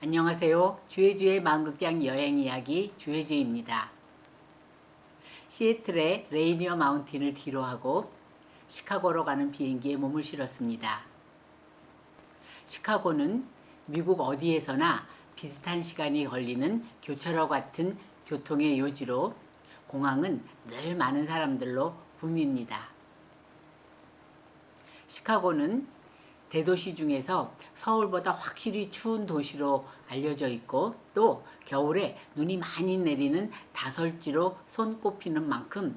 안녕하세요. 주혜주의 만극장 여행 이야기 주혜주입니다. 시애틀의 레이니어 마운틴을 뒤로하고 시카고로 가는 비행기에 몸을 실었습니다. 시카고는 미국 어디에서나 비슷한 시간이 걸리는 교차로 같은 교통의 요지로 공항은 늘 많은 사람들로 붐빕니다. 시카고는 대도시 중에서 서울보다 확실히 추운 도시로 알려져 있고 또 겨울에 눈이 많이 내리는 다설지로 손꼽히는 만큼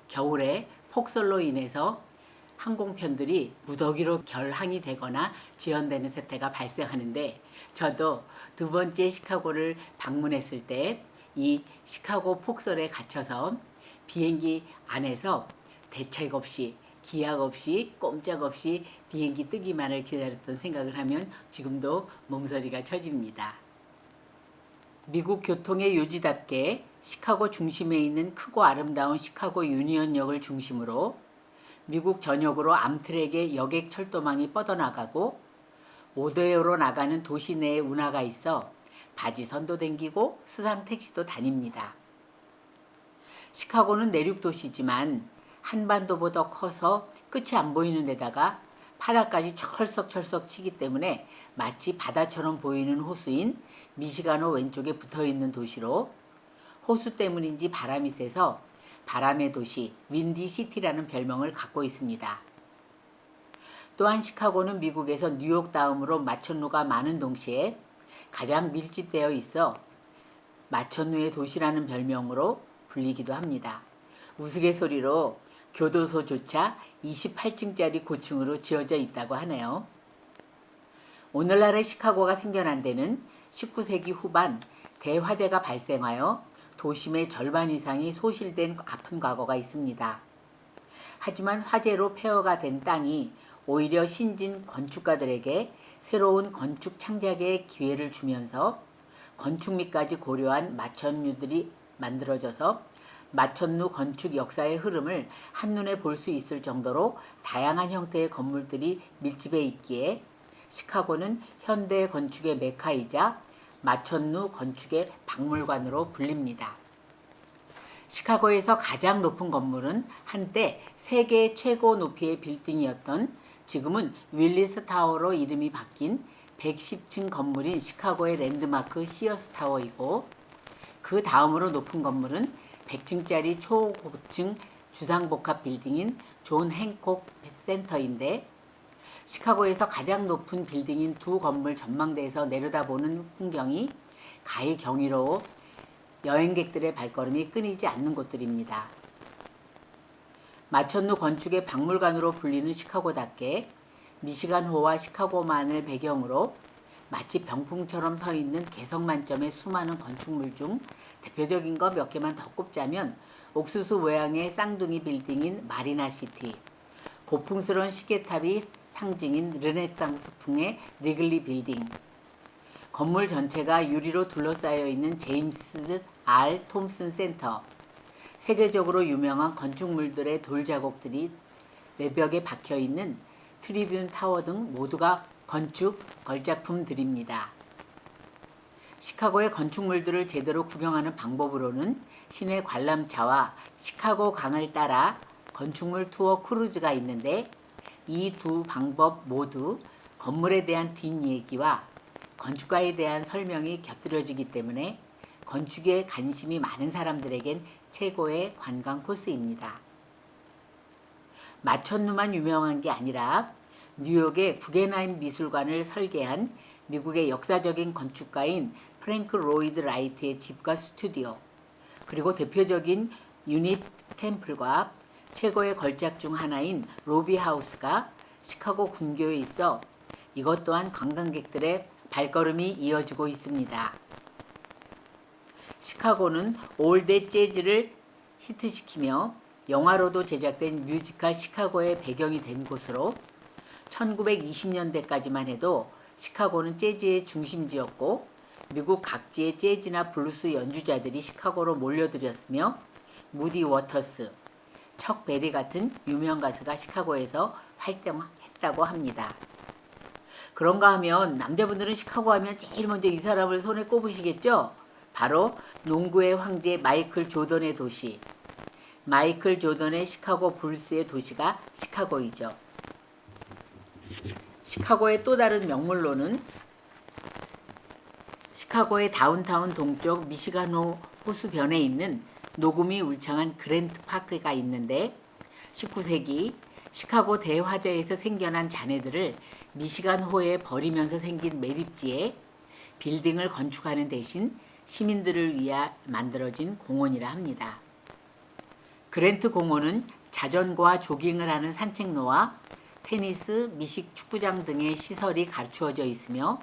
겨울에 폭설로 인해서 항공편들이 무더기로 결항이 되거나 지연되는 사태가 발생하는데 저도 두 번째 시카고를 방문했을 때 이 시카고 폭설에 갇혀서 비행기 안에서 대책 없이 기약 없이 꼼짝없이 비행기 뜨기만을 기다렸던 생각을 하면 지금도 몸서리가 쳐집니다. 미국 교통의 요지답게 시카고 중심에 있는 크고 아름다운 시카고 유니언역을 중심으로 미국 전역으로 암트랙의 여객 철도망이 뻗어나가고 오대오로 나가는 도시 내에 운하가 있어 바지선도 댕기고 수상 택시도 다닙니다. 시카고는 내륙 도시지만 한반도보다 커서 끝이 안 보이는 데다가 바다까지 철썩철썩 치기 때문에 마치 바다처럼 보이는 호수인 미시간호 왼쪽에 붙어있는 도시로 호수 때문인지 바람이 세서 바람의 도시 윈디시티라는 별명을 갖고 있습니다. 또한 시카고는 미국에서 뉴욕 다음으로 마천루가 많은 동시에 가장 밀집되어 있어 마천루의 도시라는 별명으로 불리기도 합니다. 우스갯소리로 교도소조차 28층짜리 고층으로 지어져 있다고 하네요. 오늘날의 시카고가 생겨난 데는 19세기 후반 대화재가 발생하여 도심의 절반 이상이 소실된 아픈 과거가 있습니다. 하지만 화재로 폐허가 된 땅이 오히려 신진 건축가들에게 새로운 건축 창작의 기회를 주면서 건축미까지 고려한 마천루들이 만들어져서 마천루 건축 역사의 흐름을 한눈에 볼 수 있을 정도로 다양한 형태의 건물들이 밀집해 있기에 시카고는 현대 건축의 메카이자 마천루 건축의 박물관으로 불립니다. 시카고에서 가장 높은 건물은 한때 세계 최고 높이의 빌딩이었던 지금은 윌리스 타워로 이름이 바뀐 110층 건물인 시카고의 랜드마크 시어스 타워이고 그 다음으로 높은 건물은 100층짜리 초고층 주상복합 빌딩인 존 행콕 센터인데 시카고에서 가장 높은 빌딩인 두 건물 전망대에서 내려다보는 풍경이 가히 경이로워 여행객들의 발걸음이 끊이지 않는 곳들입니다. 마천루 건축의 박물관으로 불리는 시카고답게 미시간호와 시카고만을 배경으로 마치 병풍처럼 서 있는 개성 만점의 수많은 건축물 중 대표적인 거 몇 개만 더 꼽자면 옥수수 모양의 쌍둥이 빌딩인 마리나시티, 고풍스러운 시계탑이 상징인 르네상스풍의 리글리 빌딩, 건물 전체가 유리로 둘러싸여 있는 제임스 R. 톰슨 센터, 세계적으로 유명한 건축물들의 돌자국들이 외벽에 박혀있는 트리뷴 타워 등 모두가 건축 걸작품들입니다. 시카고의 건축물들을 제대로 구경하는 방법으로는 시내 관람차와 시카고 강을 따라 건축물 투어 크루즈가 있는데 이 두 방법 모두 건물에 대한 뒷얘기와 건축가에 대한 설명이 곁들여지기 때문에 건축에 관심이 많은 사람들에겐 최고의 관광 코스입니다. 마천루만 유명한 게 아니라 뉴욕의 구겐하임 미술관을 설계한 미국의 역사적인 건축가인 프랭크 로이드 라이트의 집과 스튜디오, 그리고 대표적인 유닛 템플과 최고의 걸작 중 하나인 로비 하우스가 시카고 근교에 있어 이것 또한 관광객들의 발걸음이 이어지고 있습니다. 시카고는 올댓 재즈를 히트시키며 영화로도 제작된 뮤지컬 시카고의 배경이 된 곳으로 1920년대까지만 해도 시카고는 재즈의 중심지였고 미국 각지의 재즈나 블루스 연주자들이 시카고로 몰려들었으며 무디 워터스, 척 베리 같은 유명 가수가 시카고에서 활동했다고 합니다. 그런가 하면 남자분들은 시카고 하면 제일 먼저 이 사람을 손에 꼽으시겠죠? 바로 농구의 황제 마이클 조던의 도시. 마이클 조던의 시카고 불스의 도시가 시카고이죠. 시카고의 또 다른 명물로는 시카고의 다운타운 동쪽 미시간호 호수변에 있는 녹음이 울창한 그랜트 파크가 있는데 19세기 시카고 대화재에서 생겨난 잔해들을 미시간호에 버리면서 생긴 매립지에 빌딩을 건축하는 대신 시민들을 위해 만들어진 공원이라 합니다. 그랜트 공원은 자전거와 조깅을 하는 산책로와 테니스, 미식 축구장 등의 시설이 갖추어져 있으며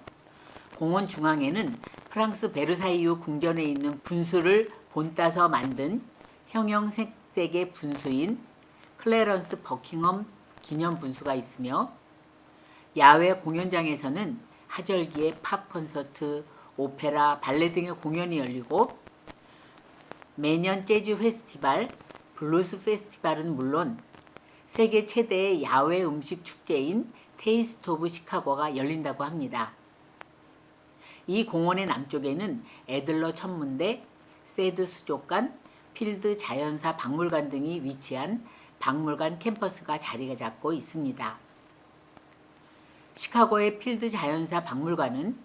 공원 중앙에는 프랑스 베르사유 궁전에 있는 분수를 본따서 만든 형형색색의 분수인 클래런스 버킹엄 기념 분수가 있으며 야외 공연장에서는 하절기에 팝 콘서트, 오페라, 발레 등의 공연이 열리고 매년 재즈 페스티벌, 블루스 페스티벌은 물론 세계 최대의 야외 음식 축제인 테이스트 오브 시카고가 열린다고 합니다. 이 공원의 남쪽에는 애들러 천문대, 세드 수족관, 필드 자연사 박물관 등이 위치한 박물관 캠퍼스가 자리가 잡고 있습니다. 시카고의 필드 자연사 박물관은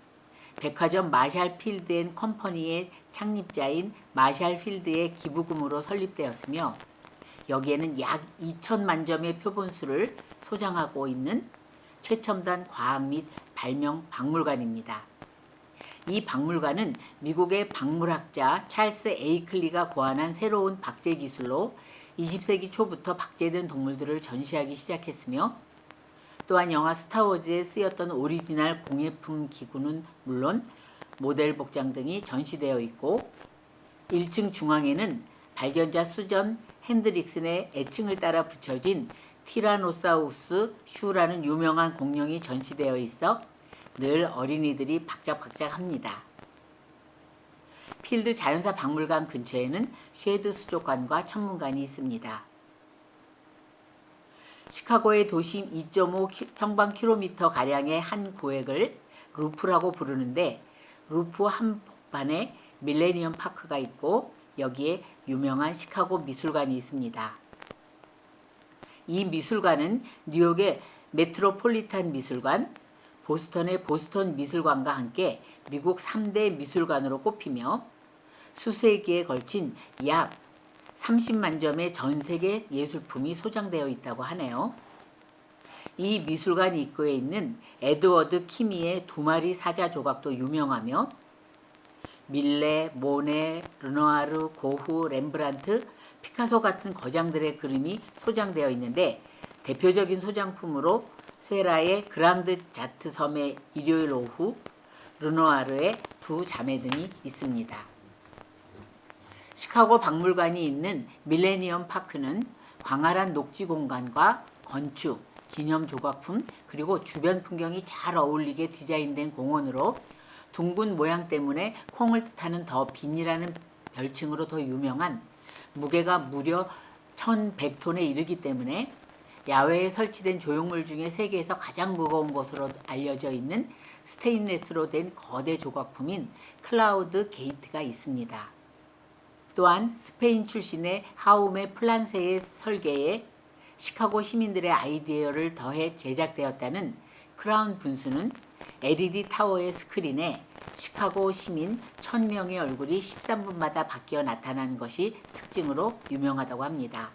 백화점 마샬 필드 앤 컴퍼니의 창립자인 마샬 필드의 기부금으로 설립되었으며 여기에는 약 2천만 점의 표본수를 소장하고 있는 최첨단 과학 및 발명 박물관입니다. 이 박물관은 미국의 박물학자 찰스 에이클리가 고안한 새로운 박제 기술로 20세기 초부터 박제된 동물들을 전시하기 시작했으며 또한 영화 스타워즈에 쓰였던 오리지널 공예품 기구는 물론 모델 복장 등이 전시되어 있고 1층 중앙에는 발견자 수전 핸드릭슨의 애칭을 따라 붙여진 티라노사우루스 슈라는 유명한 공룡이 전시되어 있어 늘 어린이들이 박작박작합니다. 필드 자연사 박물관 근처에는 쉐드 수족관과 천문관이 있습니다. 시카고의 도심 2.5 평방킬로미터 가량의 한 구획을 루프라고 부르는데 루프 한복판에 밀레니엄 파크가 있고 여기에 유명한 시카고 미술관이 있습니다. 이 미술관은 뉴욕의 메트로폴리탄 미술관, 보스턴의 보스턴 미술관과 함께 미국 3대 미술관으로 꼽히며 수세기에 걸친 약 30만 점의 전 세계 예술품이 소장되어 있다고 하네요. 이 미술관 입구에 있는 에드워드 키미의 2마리 사자 조각도 유명하며 밀레, 모네, 르누아르, 고흐, 렘브란트, 피카소 같은 거장들의 그림이 소장되어 있는데 대표적인 소장품으로 세라의 그랑드 자트 섬의 일요일 오후, 르누아르의 두 자매 등이 있습니다. 시카고 박물관이 있는 밀레니엄 파크는 광활한 녹지 공간과 건축, 기념 조각품, 그리고 주변 풍경이 잘 어울리게 디자인된 공원으로 둥근 모양 때문에 콩을 뜻하는 더 빈이라는 별칭으로 더 유명한 무게가 무려 1100톤에 이르기 때문에 야외에 설치된 조형물 중에 세계에서 가장 무거운 것으로 알려져 있는 스테인레스로 된 거대 조각품인 클라우드 게이트가 있습니다. 또한 스페인 출신의 하우메 플란세의 설계에 시카고 시민들의 아이디어를 더해 제작되었다는 크라운 분수는 LED 타워의 스크린에 시카고 시민 1000명의 얼굴이 13분마다 바뀌어 나타나는 것이 특징으로 유명하다고 합니다.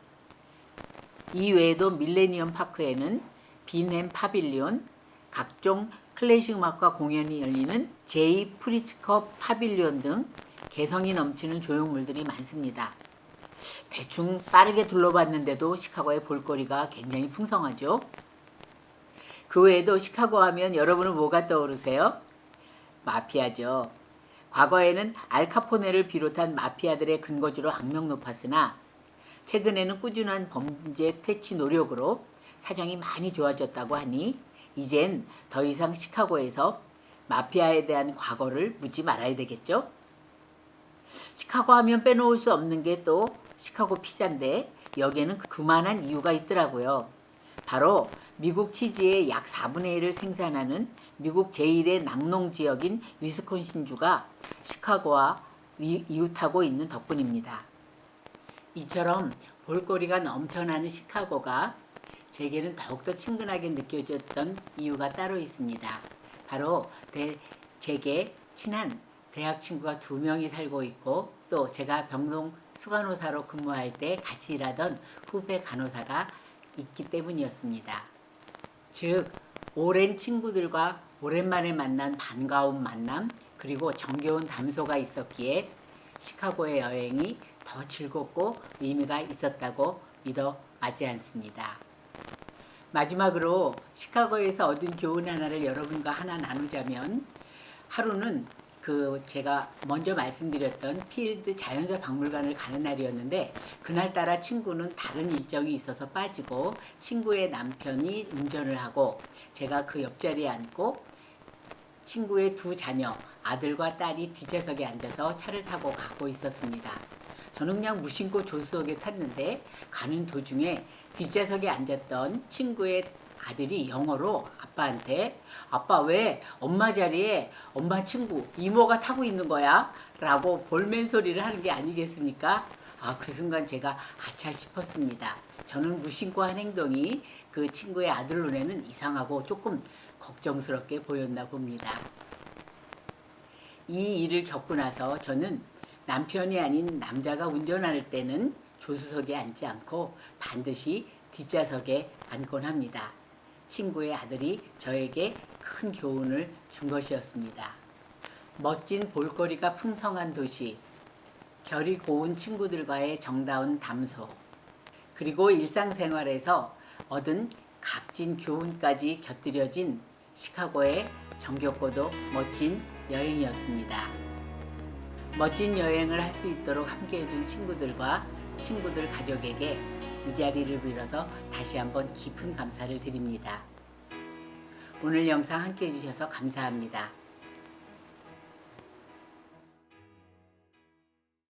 이외에도 밀레니엄 파크에는 빈햄 파빌리온, 각종 클래식 음악과 공연이 열리는 제이 프리츠커 파빌리온 등 개성이 넘치는 조형물들이 많습니다. 대충 빠르게 둘러봤는데도 시카고의 볼거리가 굉장히 풍성하죠. 그 외에도 시카고 하면 여러분은 뭐가 떠오르세요? 마피아죠. 과거에는 알카포네를 비롯한 마피아들의 근거지로 악명 높았으나 최근에는 꾸준한 범죄 퇴치 노력으로 사정이 많이 좋아졌다고 하니 이젠 더 이상 시카고에서 마피아에 대한 과거를 묻지 말아야 되겠죠? 시카고 하면 빼놓을 수 없는 게 또 시카고 피자인데 여기에는 그만한 이유가 있더라고요. 바로 미국 치즈의 약 4분의 1을 생산하는 미국 제1의 낙농 지역인 위스콘신주가 시카고와 이웃하고 있는 덕분입니다. 이처럼 볼거리가 넘쳐나는 시카고가 제게는 더욱더 친근하게 느껴졌던 이유가 따로 있습니다. 바로 제게 친한 대학 친구가 2명이 살고 있고, 또 제가 병동 수간호사로 근무할 때 같이 일하던 후배 간호사가 있기 때문이었습니다. 즉, 오랜 친구들과 오랜만에 만난 반가운 만남, 그리고 정겨운 담소가 있었기에 시카고의 여행이 더 즐겁고 의미가 있었다고 믿어 마지 않습니다. 마지막으로 시카고에서 얻은 교훈 하나를 여러분과 하나 나누자면, 하루는 제가 먼저 말씀드렸던 필드 자연사 박물관을 가는 날이었는데, 그날따라 친구는 다른 일정이 있어서 빠지고 친구의 남편이 운전을 하고 제가 그 옆자리에 앉고 친구의 2 자녀, 아들과 딸이 뒷좌석에 앉아서 차를 타고 가고 있었습니다. 저는 그냥 무심코 조수석에 탔는데, 가는 도중에 뒷좌석에 앉았던 친구의 아들이 영어로 아빠한테 "아빠, 왜 엄마 자리에 엄마 친구 이모가 타고 있는 거야?" 라고 볼멘 소리를 하는 게 아니겠습니까? 그 순간 제가 아차 싶었습니다. 저는 무심코 한 행동이 그 친구의 아들 눈에는 이상하고 조금 걱정스럽게 보였나 봅니다. 이 일을 겪고 나서 저는 남편이 아닌 남자가 운전할 때는 조수석에 앉지 않고 반드시 뒷좌석에 앉곤 합니다. 친구의 아들이 저에게 큰 교훈을 준 것이었습니다. 멋진 볼거리가 풍성한 도시, 결이 고운 친구들과의 정다운 담소, 그리고 일상생활에서 얻은 값진 교훈까지 곁들여진 시카고의 정겹고도 멋진 여행이었습니다. 멋진 여행을 할 수 있도록 함께해준 친구들과 친구들 가족에게 이 자리를 빌어서 다시 한번 깊은 감사를 드립니다. 오늘 영상 함께해 주셔서 감사합니다.